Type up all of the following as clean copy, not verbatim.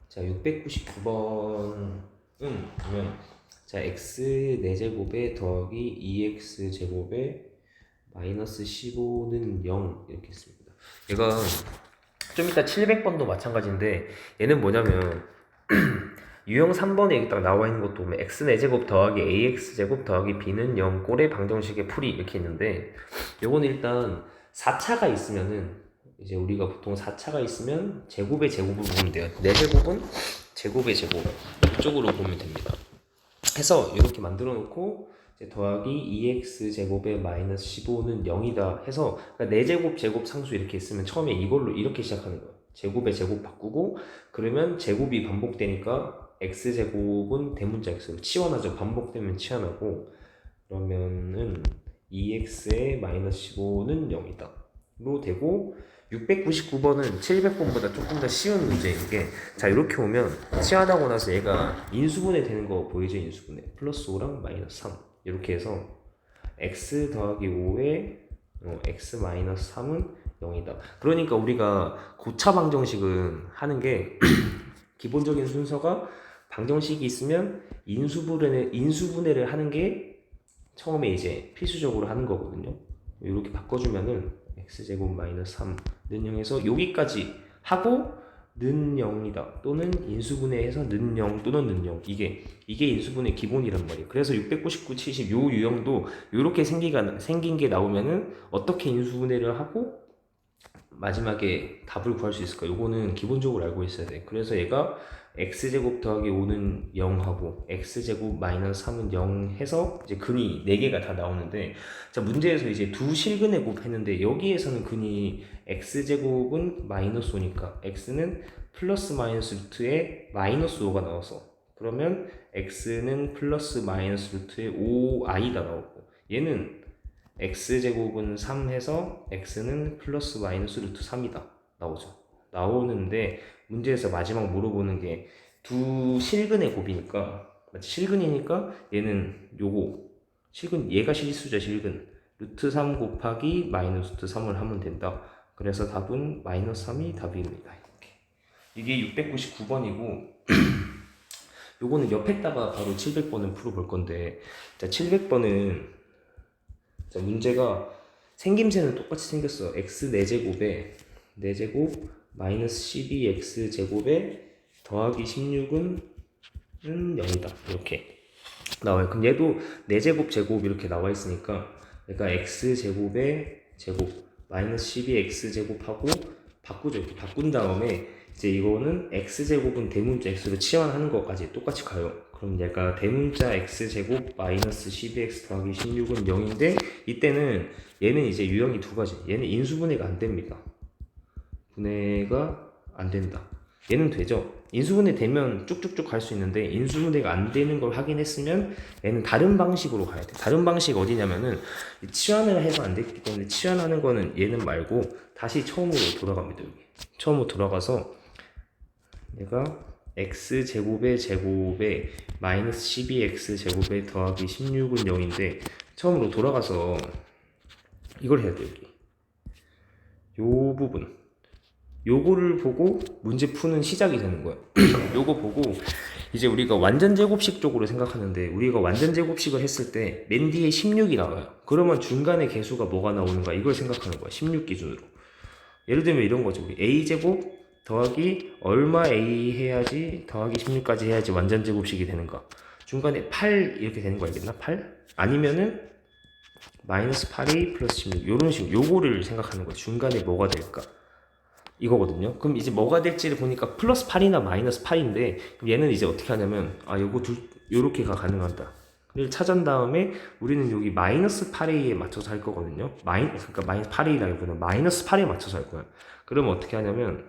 자, 699번은 보면 자, x 4제곱에 더하기 2x 제곱에 마이너스 15는 0 이렇게 있습니다. 얘가 좀 이따 700번도 마찬가지인데 얘는 뭐냐면 유형 3번에 여기 딱 나와 있는 것도 보면 x 4제곱 더하기 ax 제곱 더하기 b는 0 꼴의 방정식의 풀이 이렇게 있는데 요거는 일단 4차가 있으면은 이제 우리가 보통 4차가 있으면 제곱의 제곱을 보면 돼요. 4제곱은 제곱의 제곱 이쪽으로 보면 됩니다. 해서 이렇게 만들어 놓고 이제 더하기 2x 제곱에 마이너스 15는 0이다 해서 그러니까 4제곱 제곱 상수 이렇게 있으면 처음에 이걸로 이렇게 시작하는 거예요. 제곱의 제곱 바꾸고 그러면 제곱이 반복되니까 x 제곱은 대문자 x로 치환하죠. 반복되면 치환하고 그러면은 2x에 마이너스 15는 0이다 로 되고 699번은 700번보다 조금 더 쉬운 문제인 게 자 이렇게 오면 치환하고 나서 얘가 인수분해 되는 거 보이죠? 인수분해 플러스 5랑 마이너스 3 이렇게 해서 x 더하기 5에 x 마이너스 3은 0이다. 그러니까 우리가 고차 방정식은 하는 게 기본적인 순서가 방정식이 있으면 인수분해를 하는 게 처음에 이제 필수적으로 하는 거거든요. 이렇게 바꿔주면은 x제곱 마이너스 3는 0에서 여기까지 하고 는 0이다 또는 인수분해해서 는 0 또는 는 0 이게 인수분해 기본이란 말이에요. 그래서 699, 70 요 유형도 이렇게 생긴 게 나오면은 어떻게 인수분해를 하고 마지막에 답을 구할 수 있을까? 요거는 기본적으로 알고 있어야 돼. 그래서 얘가 x제곱 더하기 5는 0하고 x제곱 마이너스 3은 0 해서 이제 근이 4개가 다 나오는데 자 문제에서 이제 두 실근의 곱 했는데 여기에서는 근이 x제곱은 마이너스 5니까 x는 플러스 마이너스 루트에 마이너스 5가 나와서 그러면 x는 플러스 마이너스 루트에 5i가 나오고 얘는 x제곱은 3 해서 x는 플러스 마이너스 루트 3이다 나오죠. 나오는데 문제에서 마지막 물어보는 게 두 실근의 곱이니까 맞지? 실근이니까 얘는 요거 실근 얘가 실수죠. 실근 루트 3 곱하기 마이너스 루트 3을 하면 된다. 그래서 답은 마이너스 3이 답입니다. 이게 699번이고 요거는 옆에다가 바로 700번을 풀어볼 건데 자 700번은 자, 문제가 생김새는 똑같이 생겼어. x 4제곱에 4제곱 마이너스 12x 제곱에 더하기 16은 0이다. 이렇게 나와요. 그럼 얘도 4제곱 제곱 이렇게 나와 있으니까 그러니까 x 제곱에 제곱 마이너스 12x 제곱하고 바꾸죠. 이렇게 바꾼 다음에 이제 이거는 x제곱은 대문자 x로 치환하는 것까지 똑같이 가요. 그럼 얘가 대문자 x제곱 마이너스 12x 더하기 16은 0인데 이때는 얘는 이제 유형이 두 가지. 얘는 인수분해가 안 됩니다. 분해가 안 된다. 얘는 되죠. 인수분해 되면 쭉쭉쭉 갈 수 있는데 인수분해가 안 되는 걸 확인했으면 얘는 다른 방식으로 가야 돼. 다른 방식 어디냐면은 치환을 해서 안 됐기 때문에 치환하는 거는 얘는 말고 다시 처음으로 돌아갑니다. 여기. 처음으로 돌아가서 얘가 x제곱의 제곱에 마이너스 12x 제곱에 더하기 16은 0인데 처음으로 돌아가서 이걸 해야 돼. 여기 요 부분 요거를 보고 문제 푸는 시작이 되는 거예요. 요거 보고 이제 우리가 완전 제곱식 쪽으로 생각하는데 우리가 완전 제곱식을 했을 때 맨 뒤에 16이 나와요. 그러면 중간에 개수가 뭐가 나오는가 이걸 생각하는 거야. 16 기준으로. 예를 들면 이런 거죠. 우리 a제곱 더하기 얼마 a 해야지 더하기 16까지 해야지 완전 제곱식이 되는가. 중간에 8 이렇게 되는 거 알겠나? 8? 아니면은 마이너스 8a 플러스 16 요런 식으로 요거를 생각하는 거예요. 중간에 뭐가 될까? 이거거든요. 그럼 이제 뭐가 될지를 보니까 플러스 8이나 마이너스 8인데 얘는 이제 어떻게 하냐면 요거 요렇게가 가능하다. 를 찾은 다음에 우리는 여기 마이너스 8a에 맞춰서 할 거거든요. 그러니까 마이너스 8a라기보다는 마이너스 8에 맞춰서 할 거야. 그러면 어떻게 하냐면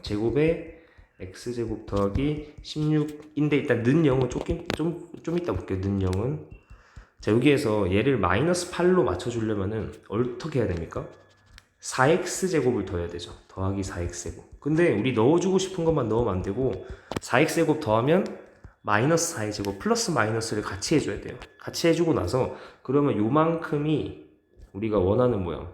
제곱에 x제곱 더하기 16인데 일단 는 0은 좀 이따 볼게요. 는 0은 자 여기에서 얘를 마이너스 8로 맞춰주려면은 어떻게 해야 됩니까? 4x제곱을 더해야 되죠. 더하기 4x제곱. 근데 우리 넣어주고 싶은 것만 넣으면 안 되고 4x제곱 더하면 마이너스 4의 제곱 플러스 마이너스를 같이 해줘야 돼요. 같이 해주고 나서 그러면 요만큼이 우리가 원하는 모양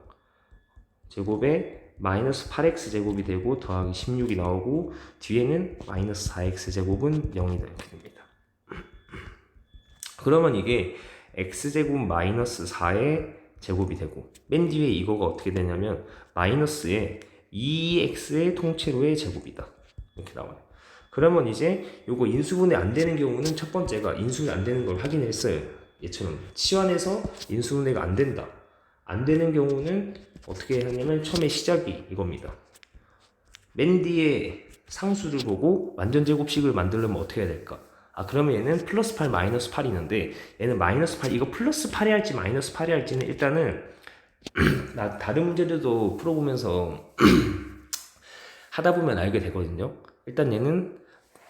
제곱에 마이너스 8x 제곱이 되고 더하기 16이 나오고 뒤에는 마이너스 4x 제곱은 0이다 이렇게 됩니다. 그러면 이게 x제곱 마이너스 4의 제곱이 되고 맨 뒤에 이거가 어떻게 되냐면 마이너스에 2x의 통째로의 제곱이다 이렇게 나와요. 그러면 이제 요거 인수분해 안 되는 경우는 첫 번째가 인수분해 안 되는 걸 확인을 했어요. 얘처럼 치환해서 인수분해가 안 된다. 안 되는 경우는 어떻게 하냐면 처음에 시작이 이겁니다. 맨 뒤에 상수를 보고 완전 제곱식을 만들려면 어떻게 해야 될까? 그러면 얘는 플러스 8 마이너스 8이 있는데 얘는 마이너스 8 이거 플러스 8이 할지 마이너스 8이 할지는 일단은 나 다른 문제들도 풀어보면서 하다 보면 알게 되거든요. 일단 얘는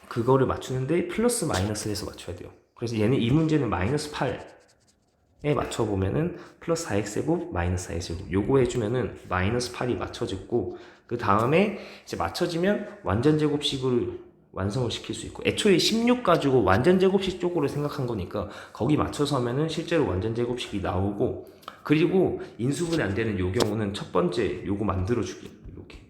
그거를 맞추는데 플러스 마이너스를 해서 맞춰야 돼요. 그래서 얘는 이 문제는 마이너스 8에 맞춰보면은 플러스 4x제곱 마이너스 4x제곱 요거 해주면은 마이너스 8이 맞춰졌고 그 다음에 이제 맞춰지면 완전 제곱식을 완성을 시킬 수 있고 애초에 16 가지고 완전 제곱식 쪽으로 생각한 거니까 거기 맞춰서 하면은 실제로 완전 제곱식이 나오고 그리고 인수분해 안 되는 요 경우는 첫 번째 요거 만들어주기 이렇게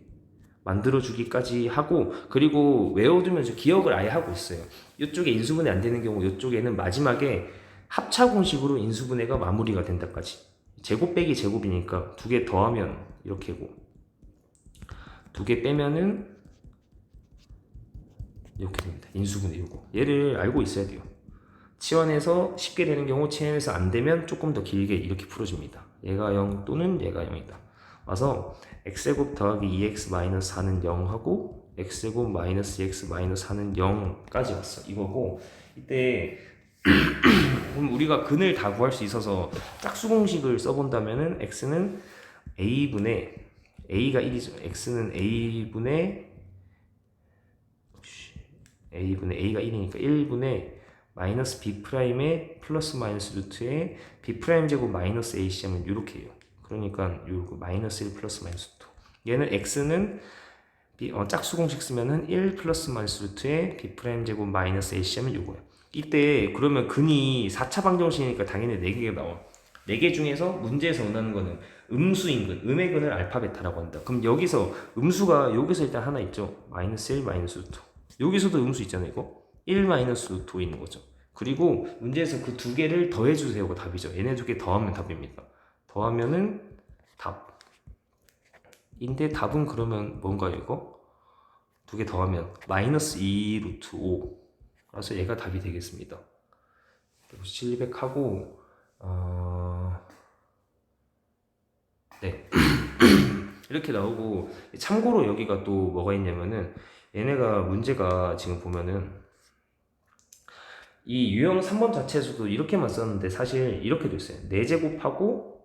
만들어주기까지 하고 그리고 외워두면서 기억을 아예 하고 있어요. 이쪽에 인수분해 안 되는 경우 이쪽에는 마지막에 합차 공식으로 인수분해가 마무리가 된다까지 제곱 빼기 제곱이니까 두 개 더하면 이렇게고 두 개 빼면은 이렇게 됩니다. 인수분해 요거 얘를 알고 있어야 돼요. 치환해서 쉽게 되는 경우 치환해서 안 되면 조금 더 길게 이렇게 풀어줍니다. 얘가 0 또는 얘가 0이다. 와서 x제곱 더하기 2x 마이너스 4는 0 하고 x제곱 마이너스 2x 마이너스 4는 0까지 왔어. 이거고 이때 그럼 우리가 근을 다 구할 수 있어서 짝수 공식을 써본다면은 x는 a분의 a가 1이죠. x는 a분의 a가 1이니까 1분의 마이너스 b 프라임의 플러스 마이너스 루트에 b 프라임 제곱 마이너스 ac 하면 이렇게 해요. 그러니까 요거 마이너스 1 플러스 마이너스 2 얘는 x는 짝수 공식 쓰면은 1 플러스 마이너스 루트에 b 프라임 제곱 마이너스 ac 하면 요거예요. 이때 그러면 근이 4차 방정식이니까 당연히 4개가 나와. 4개 중에서 문제에서 원하는 거는 음수인 근, 음의 근을 알파 베타라고 한다. 그럼 여기서 음수가 여기서 일단 하나 있죠. 마이너스 1 마이너스 루트. 여기서도 음수 있잖아요. 이거 1 마이너스 루트 5 있는 거죠. 그리고 문제에서 그 두 개를 더해주세요가 답이죠. 얘네 두 개 더하면 답입니다. 더하면은 답. 인데 답은 그러면 뭔가요 이거? 두 개 더하면 마이너스 2 루트 5. 그래서 얘가 답이 되겠습니다. 700하고 네 이렇게 나오고 참고로 여기가 또 뭐가 있냐면은 얘네가 문제가 지금 보면은 이 유형 3번 자체에서도 이렇게만 썼는데 사실 이렇게 됐어요. 4제곱하고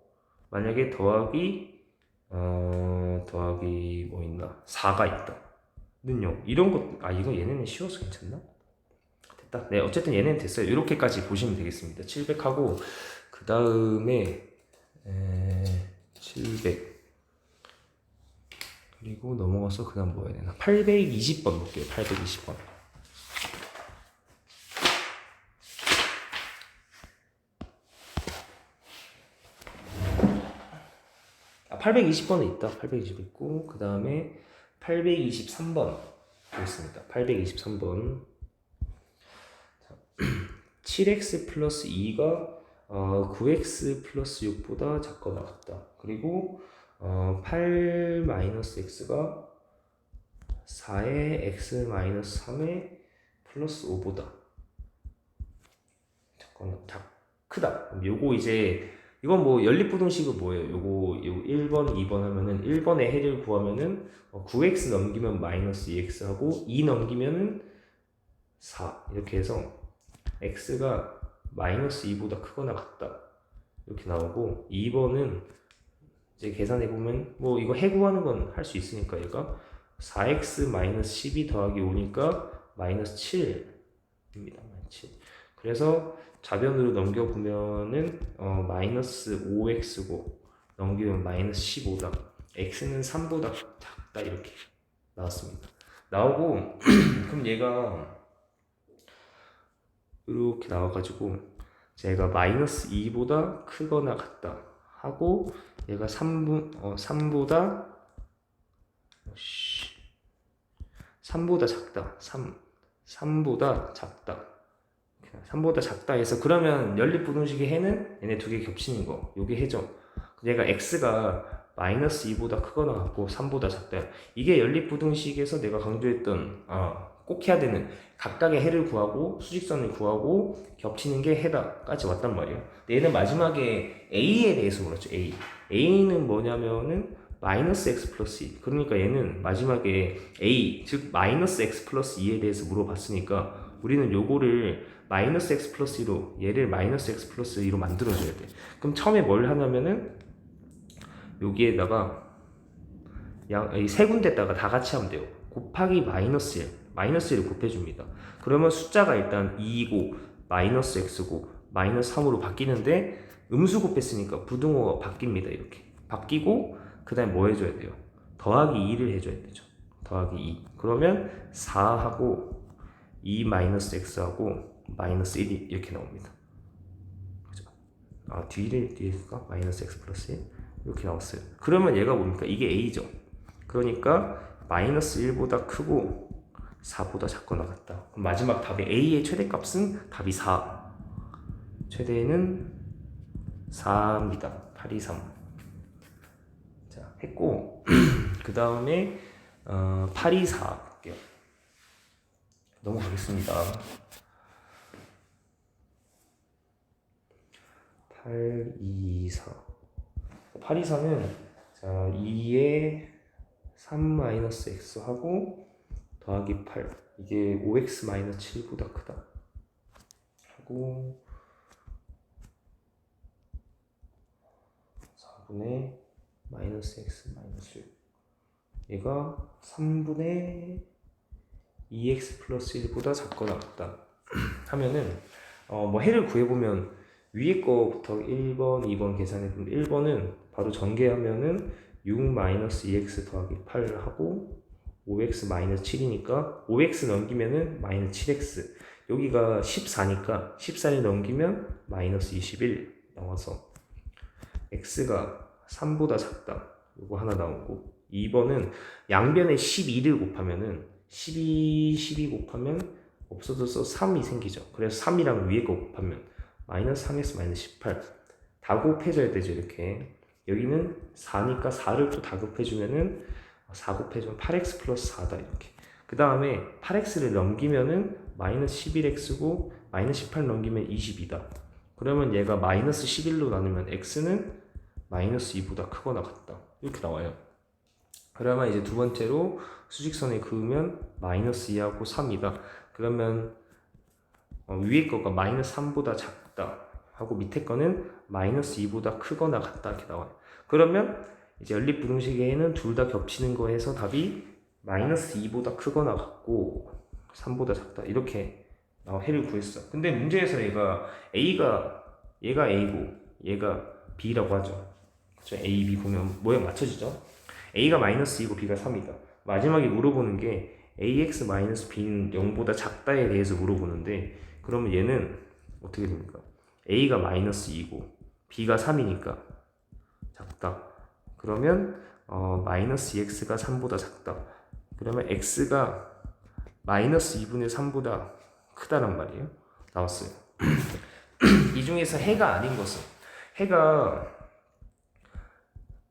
만약에 더하기 뭐 있나 4가 있다 는요 이런 것 이거 얘네는 쉬워서 괜찮나? 됐다. 네 어쨌든 얘네는 됐어요. 이렇게까지 보시면 되겠습니다. 700하고 그 다음에 700 그리고 넘어가서 그 다음 뭐 해야 되나 820번 볼게요. 820번 820번은 있다. 820 있고 그 다음에 823번 보겠습니다. 823번 7x 플러스 2가 9x 플러스 6보다 작거나 같다. 그리고 8 마이너스 x가 4의 x 마이너스 3의 플러스 5보다 작거나 크다. 요거 이제 이건 뭐 연립부등식은 뭐예요? 요거 1번, 2번 하면은 1번의 해를 구하면은 9x 넘기면 마이너스 2x 하고 2 넘기면은 4 이렇게 해서 x가 마이너스 2보다 크거나 같다 이렇게 나오고 2번은 이제 계산해 보면 뭐 이거 해 구하는 건 할 수 있으니까 얘가 4x 마이너스 12 더하기 5니까 마이너스 7입니다. 7. 그래서 좌변으로 넘겨보면은 마이너스 5x고 넘기면 마이너스 15다. x는 3보다 작다 이렇게 나왔습니다. 나오고 그럼 얘가 이렇게 나와가지고 제가 마이너스 2보다 크거나 같다 하고 얘가 3보다 3보다 작다. 3보다 작다. 3보다 작다 해서 그러면 연립부등식의 해는 얘네 두 개 겹치는 거. 요게 해죠. 얘가 x가 마이너스 2보다 크거나 같고 3보다 작다. 이게 연립부등식에서 내가 강조했던 꼭 해야 되는 각각의 해를 구하고 수직선을 구하고 겹치는 게 해다까지 왔단 말이에요. 얘는 마지막에 a에 대해서 물었죠. a는 뭐냐면은 마이너스 x 플러스 2. 그러니까 얘는 마지막에 a 즉 마이너스 x 플러스 2에 대해서 물어봤으니까 우리는 요거를 마이너스 x 플러스 2로 얘를 마이너스 x 플러스 2로 만들어줘야 돼. 그럼 처음에 뭘 하냐면은 여기에다가 이 세 군데다가 다 같이 하면 돼요. 곱하기 마이너스 1, 마이너스 1을 곱해줍니다. 그러면 숫자가 일단 2이고 마이너스 x고 마이너스 3으로 바뀌는데 음수 곱했으니까 부등호가 바뀝니다. 이렇게 바뀌고 그 다음에 뭐 해줘야 돼요? 더하기 2를 해줘야 되죠. 더하기 2. 그러면 4하고 2 마이너스 x하고 마이너스 1이 이렇게 나옵니다. 그죠? 뒤에가 마이너스 x 플러스 1 이렇게 나왔어요. 그러면 얘가 뭡니까? 이게 a죠. 그러니까 마이너스 1보다 크고 4보다 작거나 같다. 그럼 마지막 답의 a의 최대값은 답이 4. 최대는 4입니다. 823. 자, 했고 그 다음에 824 볼게요. 넘어가겠습니다. 824. 824는 자 2에 3-x 하고 더하기 8. 이게 5x 7보다 크다. 하고 4분의 마이너스 x 마이너스 6. 얘가 3분의 2x 플러스 1보다 작거나 같다. 하면은 뭐 해를 구해보면 위에 거부터 1번, 2번 계산해보면 1번은 바로 전개하면은 6-2x 더하기 8 하고 5x 7이니까 5x 넘기면은 마이너스 7x. 여기가 14니까 14를 넘기면 마이너스 21 나와서 x가 3보다 작다. 요거 하나 나오고 2번은 양변에 12를 곱하면은 12 곱하면 없어져서 3이 생기죠. 그래서 3이랑 위에 거 곱하면 마이너스 3x 마이너스 18 다 곱해줘야 되죠. 이렇게 여기는 4니까 4를 또 다 곱해주면은 4 곱해주면 8x 플러스 4다 이렇게. 그 다음에 8x를 넘기면은 마이너스 11x고 마이너스 18 넘기면 22다. 그러면 얘가 마이너스 11로 나누면 x는 마이너스 2보다 크거나 같다. 이렇게 나와요. 그러면 이제 두 번째로 수직선에 그으면 마이너스 2하고 3이다. 그러면 위에 거가 마이너스 3보다 작다 하고 밑에 거는 마이너스 2보다 크거나 같다 이렇게 나와요. 그러면 이제 연립부등식에는 둘 다 겹치는 거에서 답이 마이너스 2보다 크거나 같고 3보다 작다 이렇게 해를 구했어. 근데 문제에서 얘가 얘가 A고 얘가 B라고 하죠. 그렇죠? A, B 보면 모양 맞춰지죠? A가 마이너스 2고 B가 3이다. 마지막에 물어보는 게 AX 마이너스 B는 0보다 작다에 대해서 물어보는데 그러면 얘는 어떻게 됩니까? A가 마이너스 2고 B가 3이니까 작다. 그러면 마이너스 2X가 3보다 작다. 그러면 X가 마이너스 2분의 3보다 크다란 말이에요. 나왔어요. 이 중에서 해가 아닌 것은 해가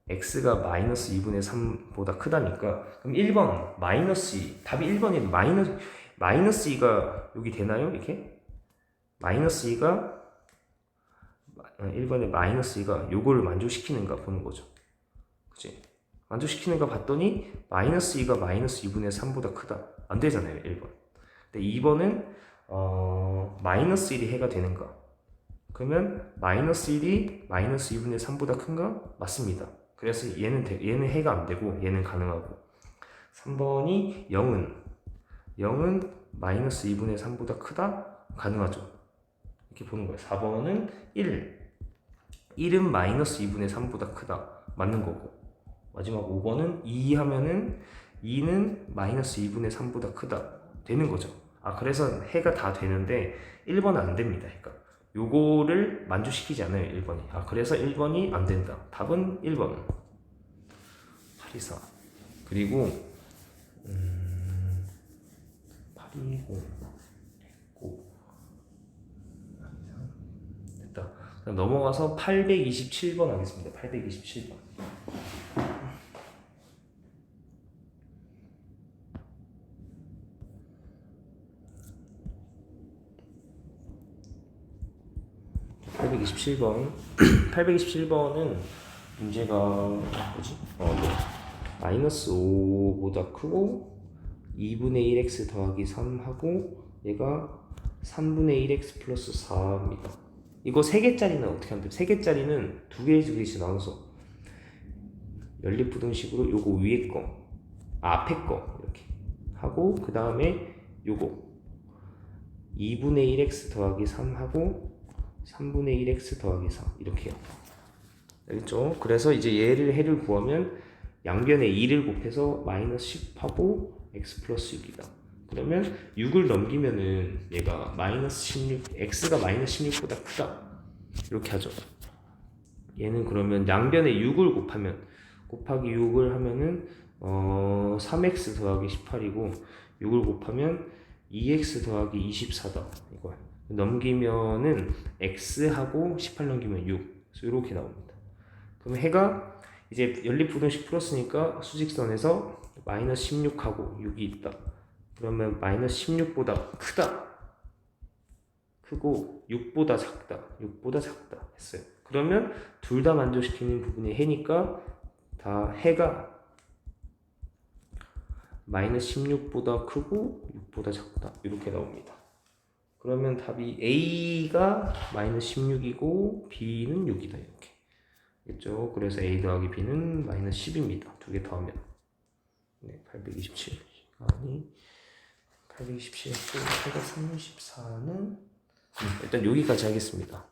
x가 마이너스 2분의 3보다 크다니까 그럼 1번 마이너스 2 답이 1번이 마이너스 2가 여기 되나요? 이렇게? 마이너스 2가 1번에 마이너스 2가 요거를 만족시키는가 보는 거죠. 그치? 만족시키는가 봤더니 마이너스 2가 마이너스 2분의 3보다 크다. 안 되잖아요. 1번. 근데 2번은 마이너스 1이 해가 되는가? 그러면 마이너스 1이 마이너스 2분의 3보다 큰가? 맞습니다. 그래서 얘는 해가 안 되고 얘는 가능하고 3번이 0은 마이너스 2분의 3보다 크다? 가능하죠. 이렇게 보는 거예요. 4번은 1은 마이너스 2분의 3보다 크다. 맞는 거고 마지막 5번은 2 하면은 2는 마이너스 2분의 3보다 크다. 되는 거죠. 그래서 해가 다 되는데 1번은 안 됩니다. 그러니까 요거를 만족시키지 않아요. 1번이. 그래서 1번이 안 된다. 답은 1번. 824. 그리고 됐고 됐다. 그럼 넘어가서 827번 하겠습니다. 827번. (827번) 827번은 문제가 뭐지? 네. 마이너스 5보다 크고 2분의 1x 더하기 3하고 얘가 3분의 1x 플러스 4입니다. 이거 3개짜리는 어떻게 하면 돼요? 3개짜리는 2개씩 나눠서 연립부등식으로 요거 위에 거, 앞에 거 이렇게 하고 그 다음에 요거 2분의 1x 더하기 3하고 3분의 1x 더하기 4 이렇게 해요. 알겠죠? 그래서 이제 얘를 해를 구하면 양변에 2를 곱해서 마이너스 10하고 x 플러스 6이다. 그러면 6을 넘기면은 얘가 마이너스 16, x가 마이너스 16보다 크다. 이렇게 하죠. 얘는 그러면 양변에 6을 곱하기 6을 하면은 3x 더하기 18이고 6을 곱하면 2x 더하기 24다. 이거 넘기면은 x하고 18 넘기면 6. 그래서 이렇게 나옵니다. 그럼 해가 이제 연립부등식 풀었으니까 수직선에서 마이너스 16하고 6이 있다. 그러면 마이너스 16보다 크다. 크고 6보다 작다 했어요. 그러면 둘 다 만족시키는 부분이 해니까 다 해가 마이너스 16보다 크고 6보다 작다. 이렇게 나옵니다. 그러면 답이 A가 마이너스 16이고 B는 6이다. 이렇게. 됐죠? 그래서 A 더하기 B는 마이너스 10입니다. 두 개 더하면. 네, 827. 아니, 827 했고, 834는 일단 여기까지 하겠습니다.